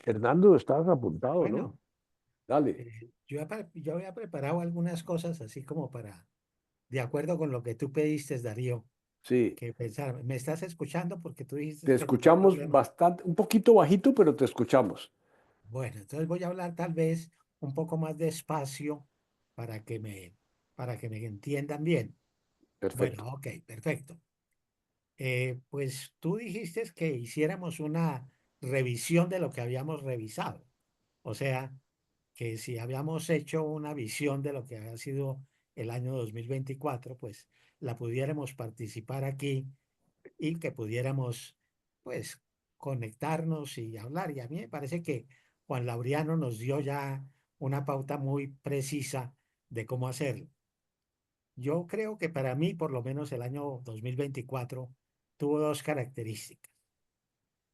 Fernando, estás apuntado, ¿no? Bueno, Dale. yo había preparado algunas cosas así como para, de acuerdo con lo que tú pediste, Darío, Sí, que pensar. ¿Me estás escuchando? Porque tú dijiste te que tenía escuchamos problemas. bastante, un poquito bajito, pero te escuchamos. Bueno, entonces voy a hablar tal vez un poco más despacio para para que me entiendan bien. Bueno, Perfecto. ok, perfecto. Pues tú dijiste que hiciéramos una revisión de lo que habíamos revisado. O sea, que si habíamos hecho una visión de lo que ha sido el año 2024, pues la pudiéramos participar aquí y que pudiéramos, pues, conectarnos y hablar. Y a mí me parece que Juan Laureano nos dio ya una pauta muy precisa de cómo hacerlo. Yo creo que para mí, por lo menos el año 2024, tuvo dos características.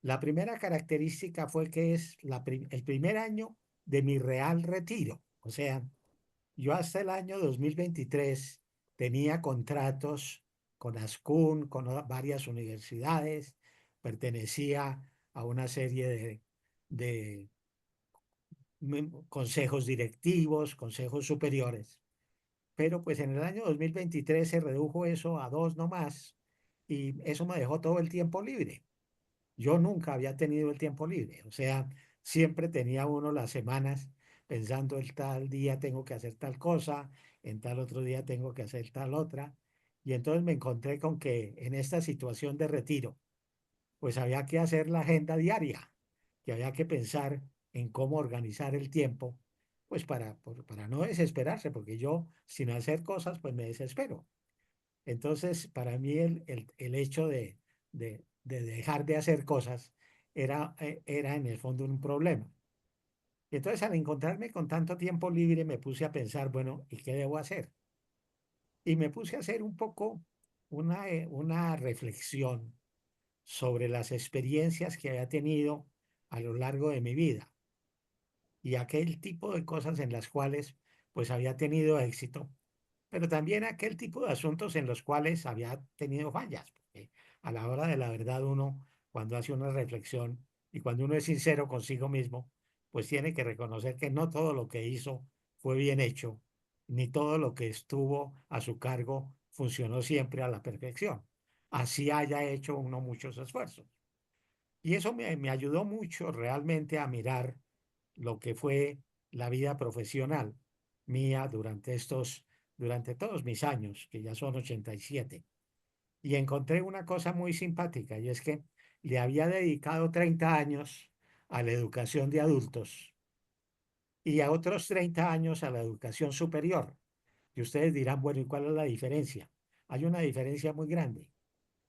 La primera característica fue que es el primer año de mi real retiro. O sea, yo hasta el año 2023 tenía contratos con ASCUN, con varias universidades, pertenecía a una serie de consejos directivos, consejos superiores. Pero pues en el año 2023 se redujo eso a dos nomás y eso me dejó todo el tiempo libre. Yo nunca había tenido el tiempo libre, o sea, siempre tenía uno las semanas pensando el tal día tengo que hacer tal cosa, en tal otro día tengo que hacer tal otra, y entonces me encontré con que en esta situación de retiro, pues había que hacer la agenda diaria, que había que pensar en cómo organizar el tiempo, pues para no desesperarse, porque yo sin hacer cosas, pues me desespero. Entonces, para mí el hecho de dejar de hacer cosas era en el fondo un problema. Y entonces, al encontrarme con tanto tiempo libre, me puse a pensar, bueno, ¿y qué debo hacer? Y me puse a hacer un poco una reflexión sobre las experiencias que había tenido a lo largo de mi vida y aquel tipo de cosas en las cuales pues había tenido éxito, pero también aquel tipo de asuntos en los cuales había tenido fallas, porque a la hora de la verdad uno, cuando hace una reflexión y cuando uno es sincero consigo mismo, pues tiene que reconocer que no todo lo que hizo fue bien hecho, ni todo lo que estuvo a su cargo funcionó siempre a la perfección. Así haya hecho uno muchos esfuerzos. Y eso me ayudó mucho realmente a mirar lo que fue la vida profesional mía durante todos mis años, que ya son 87. Y encontré una cosa muy simpática, y es que le había dedicado 30 años a la educación de adultos y a otros 30 años a la educación superior. Y ustedes dirán, bueno, ¿y cuál es la diferencia? Hay una diferencia muy grande.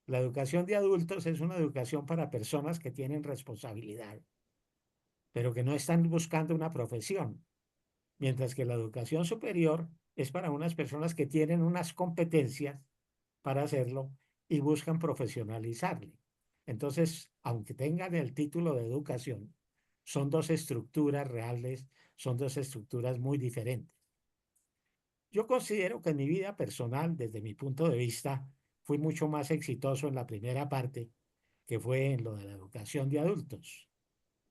La educación de adultos es una educación para personas que tienen responsabilidad, pero que no están buscando una profesión, mientras que la educación superior es para unas personas que tienen unas competencias para hacerlo y buscan profesionalizarle. Entonces, aunque tengan el título de educación, son dos estructuras reales, son dos estructuras muy diferentes. Yo considero que en mi vida personal, desde mi punto de vista, fui mucho más exitoso en la primera parte, que fue en lo de la educación de adultos,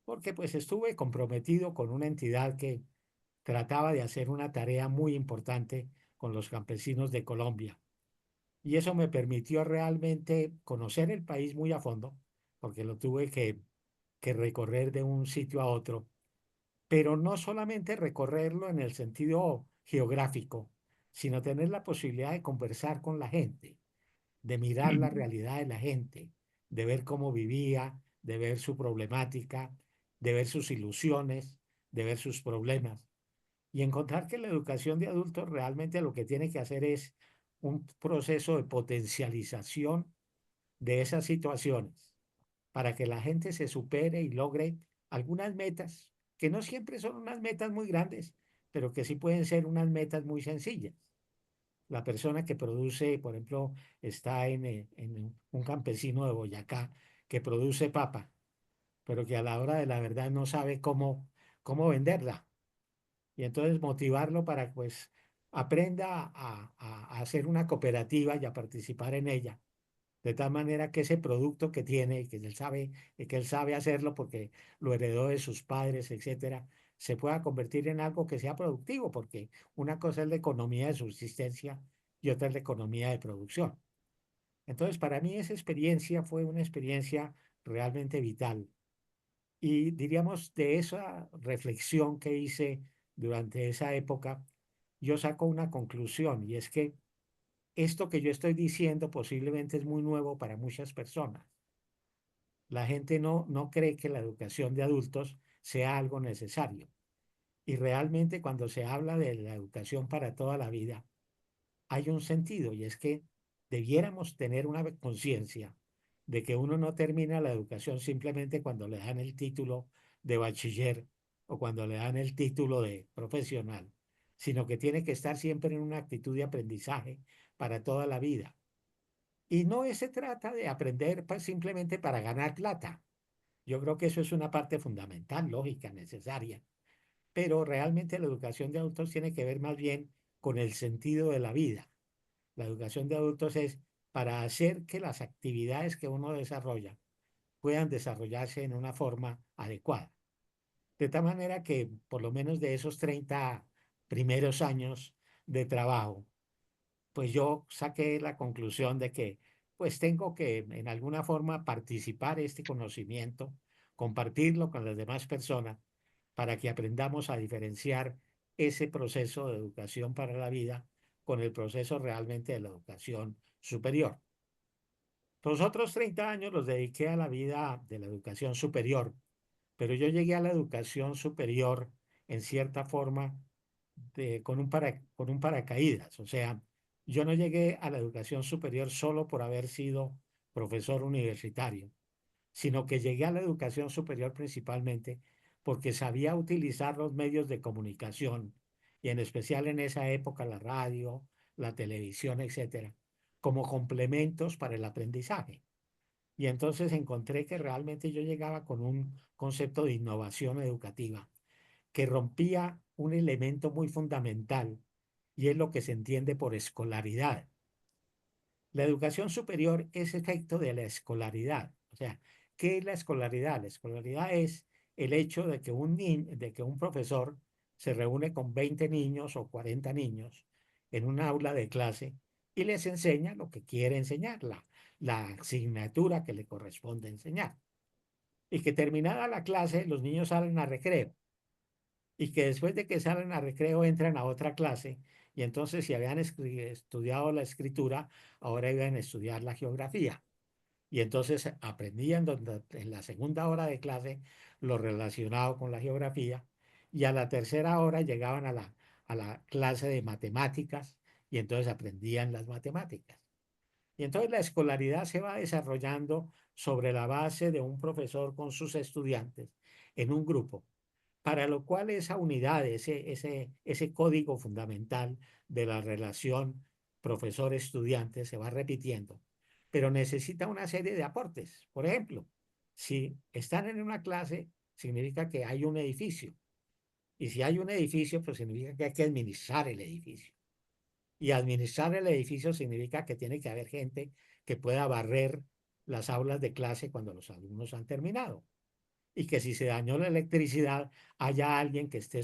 porque pues estuve comprometido con una entidad que trataba de hacer una tarea muy importante con los campesinos de Colombia. Y eso me permitió realmente conocer el país muy a fondo, porque lo tuve que recorrer de un sitio a otro, pero no solamente recorrerlo en el sentido geográfico, sino tener la posibilidad de conversar con la gente, de mirar la realidad de la gente, de ver cómo vivía, de ver su problemática, de ver sus ilusiones, de ver sus problemas y encontrar que la educación de adultos realmente lo que tiene que hacer es un proceso de potencialización de esas situaciones para que la gente se supere y logre algunas metas, que no siempre son unas metas muy grandes, pero que sí pueden ser unas metas muy sencillas. La persona que produce, por ejemplo, está en un campesino de Boyacá que produce papa, pero que a la hora de la verdad no sabe cómo venderla y entonces motivarlo para que pues aprenda a hacer una cooperativa y a participar en ella. de tal manera que ese producto que tiene, que él sabe hacerlo porque lo heredó de sus padres, etcétera, se pueda convertir en algo que sea productivo, porque una cosa es la economía de subsistencia y otra es la economía de producción. Entonces, para mí esa experiencia fue una experiencia realmente vital. Y diríamos, de esa reflexión que hice durante esa época, yo saco una conclusión y es que esto que yo estoy diciendo posiblemente es muy nuevo para muchas personas. La gente no cree que la educación de adultos sea algo necesario. Y realmente cuando se habla de la educación para toda la vida, hay un sentido y es que debiéramos tener una conciencia de que uno no termina la educación simplemente cuando le dan el título de bachiller o cuando le dan el título de profesional, sino que tiene que estar siempre en una actitud de aprendizaje para toda la vida. Y no se trata de aprender simplemente para ganar plata. Yo creo que eso es una parte fundamental, lógica, necesaria, pero realmente la educación de adultos tiene que ver más bien con el sentido de la vida. La educación de adultos es para hacer que las actividades que uno desarrolla puedan desarrollarse en una forma adecuada. De tal manera que por lo menos de esos 30 primeros años de trabajo, pues yo saqué la conclusión de que pues tengo que en alguna forma participar este conocimiento, compartirlo con las demás personas para que aprendamos a diferenciar ese proceso de educación para la vida con el proceso realmente de la educación superior. Los otros 30 años los dediqué a la vida de la educación superior, pero yo llegué a la educación superior en cierta forma con un paracaídas. O sea, yo no llegué a la educación superior solo por haber sido profesor universitario, sino que llegué a la educación superior principalmente porque sabía utilizar los medios de comunicación, y en especial en esa época la radio, la televisión, etcétera, como complementos para el aprendizaje. Y entonces encontré que realmente yo llegaba con un concepto de innovación educativa que rompía un elemento muy fundamental y es lo que se entiende por escolaridad. La educación superior es efecto de la escolaridad. O sea, ¿qué es la escolaridad? La escolaridad es el hecho de que un profesor se reúne con 20 niños o 40 niños en un aula de clase y les enseña lo que quiere enseñar, la asignatura que le corresponde enseñar. Y que terminada la clase, los niños salen a recreo y que después de que salen a recreo entran a otra clase y entonces si habían estudiado la escritura, ahora iban a estudiar la geografía. Y entonces aprendían en la segunda hora de clase lo relacionado con la geografía y a la tercera hora llegaban a la clase de matemáticas y entonces aprendían las matemáticas. Y entonces la escolaridad se va desarrollando sobre la base de un profesor con sus estudiantes en un grupo para lo cual esa unidad, ese código fundamental de la relación profesor-estudiante se va repitiendo, pero necesita una serie de aportes. Por ejemplo, si están en una clase, significa que hay un edificio. Y si hay un edificio, pues significa que hay que administrar el edificio. Y administrar el edificio significa que tiene que haber gente que pueda barrer las aulas de clase cuando los alumnos han terminado y que si se dañó la electricidad, haya alguien que esté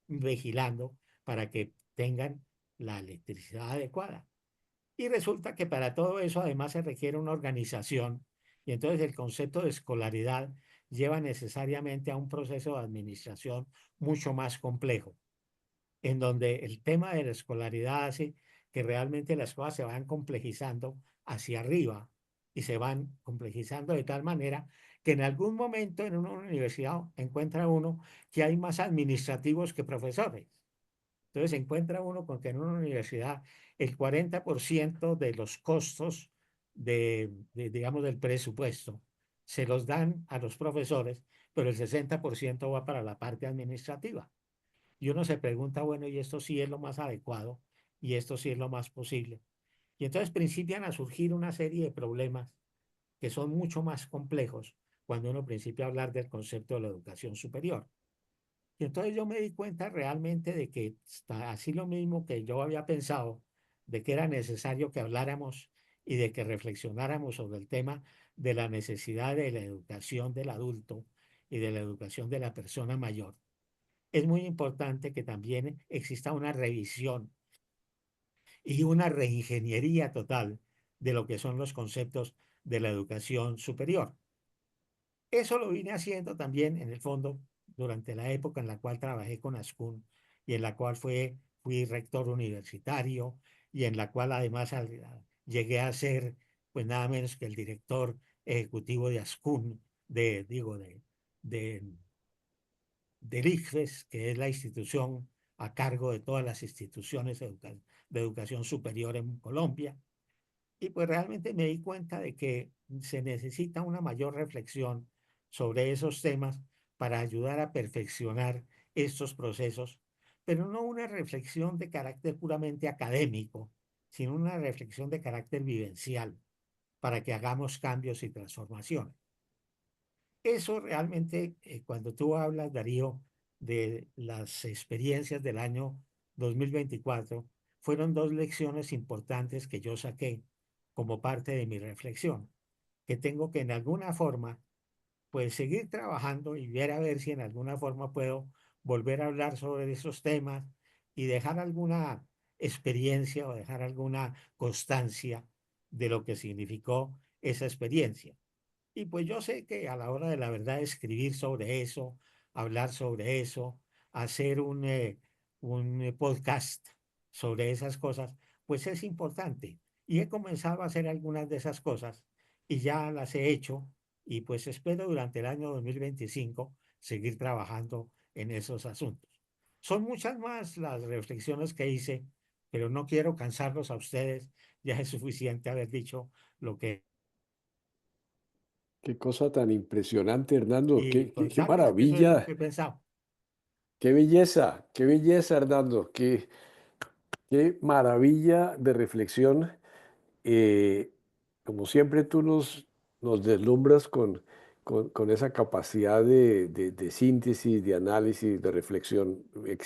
vigilando para que tengan la electricidad adecuada. Y resulta que para todo eso además se requiere una organización y entonces el concepto de escolaridad lleva necesariamente a un proceso de administración mucho más complejo, en donde el tema de la escolaridad hace que realmente las cosas se van complejizando hacia arriba y se van complejizando de tal manera que en algún momento en una universidad encuentra uno que hay más administrativos que profesores. Entonces se encuentra uno con que en una universidad el 40% de los costos digamos, del presupuesto se los dan a los profesores, pero el 60% va para la parte administrativa. Y uno se pregunta, bueno, y esto sí es lo más adecuado y esto sí es lo más posible. Y entonces principian a surgir una serie de problemas que son mucho más complejos cuando uno principia a hablar del concepto de la educación superior. Y entonces yo me di cuenta realmente de que así lo mismo que yo había pensado, de que era necesario que habláramos y de que reflexionáramos sobre el tema de la necesidad de la educación del adulto y de la educación de la persona mayor, es muy importante que también exista una revisión y una reingeniería total de lo que son los conceptos de la educación superior. Eso lo vine haciendo también, en el fondo, durante la época en la cual trabajé con ASCUN y en la cual fui rector universitario y en la cual además llegué a ser, pues nada menos que el director ejecutivo de ASCUN, de, del ICFES, que es la institución a cargo de todas las instituciones de educación superior en Colombia. Y pues realmente me di cuenta de que se necesita una mayor reflexión sobre esos temas para ayudar a perfeccionar estos procesos, pero no una reflexión de carácter puramente académico, sino una reflexión de carácter vivencial para que hagamos cambios y transformaciones. Eso realmente, cuando tú hablas, Darío, de las experiencias del año 2024, fueron dos lecciones importantes que yo saqué como parte de mi reflexión, que tengo que en alguna forma, pues seguir trabajando y ver a ver si en alguna forma puedo volver a hablar sobre esos temas y dejar alguna experiencia o dejar alguna constancia de lo que significó esa experiencia. Y pues yo sé que a la hora de la verdad escribir sobre eso, hablar sobre eso, hacer un podcast sobre esas cosas, pues es importante. Y he comenzado a hacer algunas de esas cosas y ya las he hecho y pues espero durante el año 2025 seguir trabajando en esos asuntos. Son muchas más las reflexiones que hice, pero no quiero cansarlos a ustedes. Ya es suficiente haber dicho lo que Qué cosa tan impresionante, Hernando. y Qué contarles que eso es lo maravilla. que he pensado. Qué belleza, Hernando. Qué maravilla de reflexión. Eh, Como siempre, nos deslumbras con esa capacidad de síntesis, de análisis, de reflexión